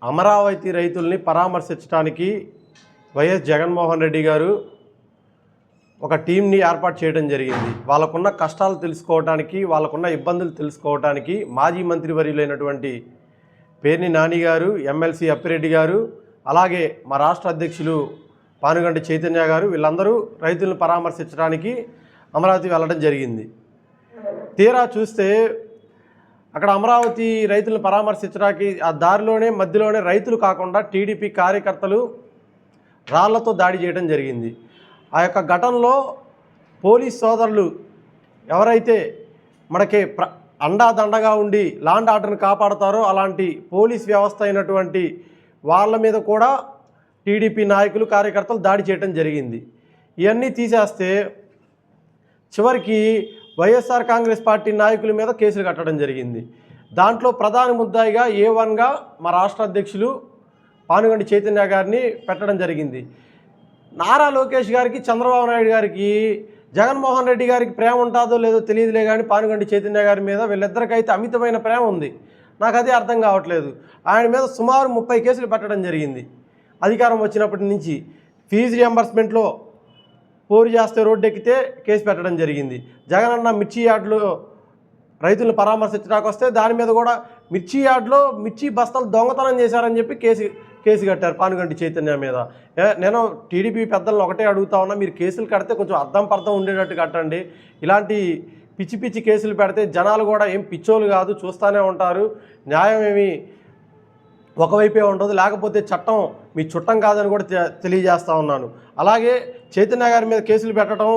అమరావతి రైతుల్ని పరామర్శించడానికి వైఎస్ జగన్మోహన్ రెడ్డి గారు ఒక టీంని ఏర్పాటు చేయడం జరిగింది. వాళ్ళకున్న కష్టాలు తెలుసుకోవడానికి, వాళ్ళకున్న ఇబ్బందులు తెలుసుకోవడానికి మాజీ మంత్రివర్యులైనటువంటి పేర్ని నాని గారు, ఎమ్మెల్సీ అప్పిరెడ్డి గారు, అలాగే మా రాష్ట్ర అధ్యక్షులు పానుగంటి చైతన్య గారు వీళ్ళందరూ రైతులను పరామర్శించడానికి అమరావతి వెళ్ళడం జరిగింది. తీరా చూస్తే అక్కడ అమరావతి రైతులను పరామర్శించడానికి ఆ దారిలోనే మధ్యలోనే రైతులు కాకుండా టీడీపీ కార్యకర్తలు రాళ్లతో దాడి చేయడం జరిగింది. ఆ యొక్క ఘటనలో పోలీస్ సోదరులు ఎవరైతే మనకి అండాదండగా ఉండి లాండ్ ఆర్డర్ని కాపాడతారో అలాంటి పోలీస్ వ్యవస్థ అయినటువంటి వాళ్ళ మీద కూడా టీడీపీ నాయకులు కార్యకర్తలు దాడి చేయడం జరిగింది. ఇవన్నీ తీసేస్తే చివరికి వైఎస్ఆర్ కాంగ్రెస్ పార్టీ నాయకుల మీద కేసులు కట్టడం జరిగింది. దాంట్లో ప్రధాన ముద్దాయిగా A1గా మా రాష్ట్ర అధ్యక్షులు పానుగంటి చైతన్య గారిని పెట్టడం జరిగింది. నారా లోకేష్ గారికి, చంద్రబాబు నాయుడు గారికి జగన్మోహన్ రెడ్డి గారికి ప్రేమ ఉంటుందో లేదో తెలియదులే కానీ పానుగంటి చైతన్య గారి మీద వీళ్ళిద్దరికైతే అమితమైన ప్రేమ ఉంది. నాకు అదే అర్థం కావట్లేదు. ఆయన మీద సుమారు 30 కేసులు పెట్టడం జరిగింది. అధికారం వచ్చినప్పటి నుంచి ఫీజు రియంబర్స్మెంట్లో పోరు చేస్తే రోడ్డు ఎక్కితే కేసు పెట్టడం జరిగింది. జగనన్న మిర్చి యార్డులో రైతులను పరామర్శించడానికి వస్తే దాని మీద కూడా మిర్చి యార్డులో మిర్చి బస్తాలు దొంగతనం చేశారని చెప్పి కేసు కట్టారు పానుగంటి చైతన్య మీద. నేను టీడీపీ పెద్దలను ఒకటే అడుగుతా ఉన్నా, మీరు కేసులు కడితే కొంచెం అర్థం పర్థం ఉండేటట్టు కట్టండి. ఇలాంటి పిచ్చి పిచ్చి కేసులు పెడితే జనాలు కూడా ఏం పిచ్చోలు కాదు, చూస్తూనే ఉంటారు. న్యాయం ఏమి ఒకవైపే ఉండదు, లేకపోతే చట్టం మీ చుట్టం కాదని కూడా తెలియజేస్తూ ఉన్నాను. అలాగే చైతన్య గారి మీద కేసులు పెట్టడం,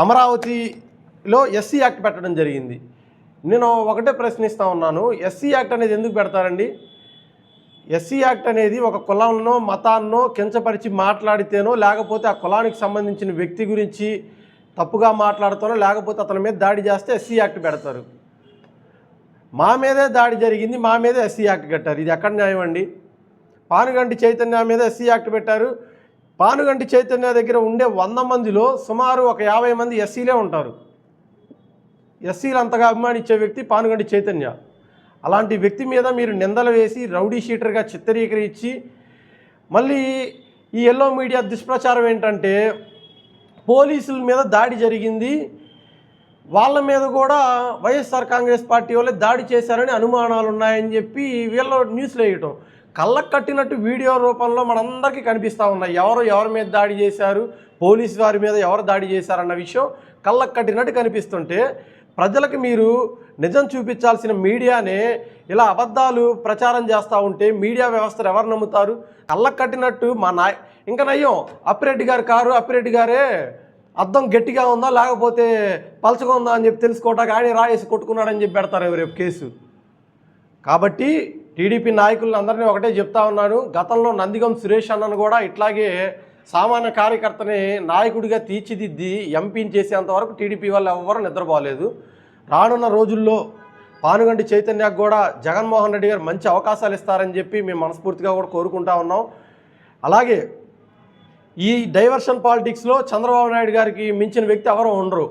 అమరావతిలో ఎస్సీ యాక్ట్ పెట్టడం జరిగింది. నేను ఒకటే ప్రశ్నిస్తూ ఉన్నాను, ఎస్సీ యాక్ట్ అనేది ఎందుకు పెడతారండి? ఎస్సీ యాక్ట్ అనేది ఒక కులాన్నో మతాన్నో కించపరిచి మాట్లాడితేనో, లేకపోతే ఆ కులానికి సంబంధించిన వ్యక్తి గురించి తప్పుగా మాట్లాడుతానో, లేకపోతే అతని మీద దాడి చేస్తే ఎస్సీ యాక్ట్ పెడతారు. మా మీదే దాడి జరిగింది, మా మీదే ఎస్సీ యాక్ట్ కట్టారు. ఇది ఎక్కడ న్యాయం అండి? పానుగంటి చైతన్య మీద ఎస్సీ యాక్ట్ పెట్టారు. పానుగంటి చైతన్య దగ్గర ఉండే 100 మందిలో సుమారు ఒక 50 మంది ఎస్సీలే ఉంటారు. ఎస్సీలు అంతగా అభిమానించే వ్యక్తి పానుగంటి చైతన్య. అలాంటి వ్యక్తి మీద మీరు నిందలు వేసి రౌడీ షీటర్గా చిత్రీకరించి మళ్ళీ ఈ ఎల్లో మీడియా దుష్ప్రచారం ఏంటంటే పోలీసుల మీద దాడి జరిగింది, వాళ్ళ మీద కూడా వైఎస్ఆర్ కాంగ్రెస్ పార్టీ వాళ్ళే దాడి చేశారని అనుమానాలు ఉన్నాయని చెప్పి వీళ్ళు న్యూస్లో వేయటం. కళ్ళకు కట్టినట్టు వీడియో రూపంలో మనందరికీ కనిపిస్తూ ఉన్నాయి. ఎవరి మీద దాడి చేశారు, పోలీసు వారి మీద ఎవరు దాడి చేశారన్న విషయం కళ్ళకు కట్టినట్టు కనిపిస్తుంటే ప్రజలకు మీరు నిజం చూపించాల్సిన మీడియానే ఇలా అబద్ధాలు ప్రచారం చేస్తూ ఉంటే మీడియా వ్యవస్థను ఎవరు నమ్ముతారు? కళ్ళకు కట్టినట్టు ఇంకా నయ్యం అప్పిరెడ్డి గారి కారు, అప్పిరెడ్డి గారే అద్దం గట్టిగా ఉందా లేకపోతే పలచగా ఉందా అని చెప్పి తెలుసుకోవటానికి ఆయన రాయేసి కొట్టుకున్నాడని చెప్పి పెడతారు రేపు కేసు. కాబట్టి టీడీపీ నాయకులను అందరినీ ఒకటే చెప్తా ఉన్నాను, గతంలో నందిగం సురేష్ అన్నను కూడా ఇట్లాగే సామాన్య కార్యకర్తని నాయకుడిగా తీర్చిదిద్ది ఎంపీని చేసేంత వరకు టీడీపీ వాళ్ళు ఎవరు నిద్రపోలేదు. రానున్న రోజుల్లో పానుగంటి చైతన్యకు కూడా జగన్మోహన్ రెడ్డి గారు మంచి అవకాశాలు ఇస్తారని చెప్పి మేము మనస్ఫూర్తిగా కూడా కోరుకుంటా ఉన్నాం. అలాగే ఈ డైవర్షన్ పాలిటిక్స్లో చంద్రబాబు నాయుడు గారికి మించిన వ్యక్తి ఎవరో ఉండరు.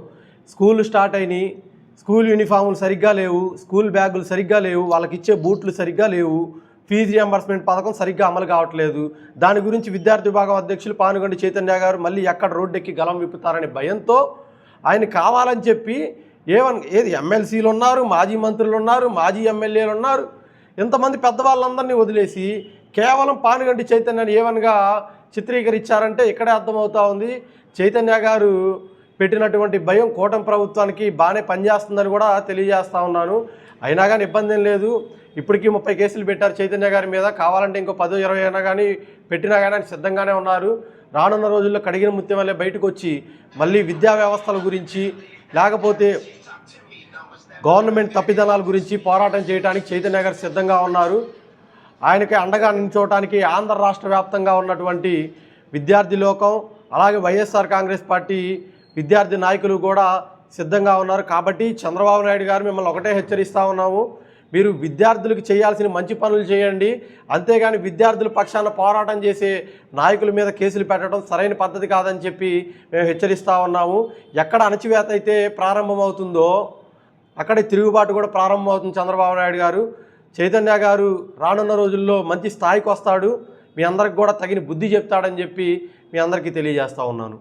స్కూళ్ళు స్టార్ట్ అయినాయి, స్కూల్ యూనిఫాములు సరిగ్గా లేవు, స్కూల్ బ్యాగులు సరిగ్గా లేవు, వాళ్ళకి ఇచ్చే బూట్లు సరిగ్గా లేవు, ఫీజు రియంబర్స్మెంట్ పథకం సరిగ్గా అమలు కావట్లేదు. దాని గురించి విద్యార్థి విభాగం అధ్యక్షులు పానుగంటి చైతన్య గారు మళ్ళీ ఎక్కడ రోడ్డెక్కి గలం విప్పుతారనే భయంతో ఆయన కావాలని చెప్పి ఏది ఎమ్మెల్సీలు ఉన్నారు, మాజీ మంత్రులు ఉన్నారు, మాజీ ఎమ్మెల్యేలు ఉన్నారు, ఇంతమంది పెద్దవాళ్ళందరినీ వదిలేసి కేవలం పానుగంటి చైతన్యాన్ని A1గా చిత్రీకరించారంటే ఇక్కడే అర్థమవుతూ ఉంది. చైతన్య గారు పెట్టినటువంటి భయం కూటమి ప్రభుత్వానికి బాగానే పనిచేస్తుందని కూడా తెలియజేస్తూ ఉన్నాను. అయినా కానీ ఇబ్బంది ఏం లేదు. ఇప్పటికీ 30 కేసులు పెట్టారు చైతన్య గారి మీద. కావాలంటే ఇంకో 10-20 అయినా కానీ పెట్టినా కానీ ఆయన సిద్ధంగానే ఉన్నారు. రానున్న రోజుల్లో కడిగిన ముత్యం వల్లే బయటకు వచ్చి మళ్ళీ విద్యా వ్యవస్థల గురించి లేకపోతే గవర్నమెంట్ తప్పిదనాల గురించి పోరాటం చేయడానికి చైతన్య గారు సిద్ధంగా ఉన్నారు. ఆయనకి అండగా నిల్చోవడానికి ఆంధ్ర రాష్ట్ర వ్యాప్తంగా ఉన్నటువంటి విద్యార్థి లోకం అలాగే వైఎస్ఆర్ కాంగ్రెస్ పార్టీ విద్యార్థి నాయకులు కూడా సిద్ధంగా ఉన్నారు. కాబట్టి చంద్రబాబు నాయుడు గారు మిమ్మల్ని ఒకటే హెచ్చరిస్తూ ఉన్నాము, మీరు విద్యార్థులకు చేయాల్సిన మంచి పనులు చేయండి, అంతేగాని విద్యార్థుల పక్షాన పోరాటం చేసే నాయకుల మీద కేసులు పెట్టడం సరైన పద్ధతి కాదని చెప్పి మేము హెచ్చరిస్తూ ఉన్నాము. ఎక్కడ అణచివేత అయితే ప్రారంభమవుతుందో అక్కడే తిరుగుబాటు కూడా ప్రారంభమవుతుంది. చంద్రబాబు నాయుడు గారు చైతన్య గారు రానున్న రోజుల్లో మంచి స్థాయికి వస్తాడు, మీ అందరికి కూడా తగిన బుద్ధి చెప్తాడని చెప్పి మీ అందరికీ తెలియజేస్తూ ఉన్నాను.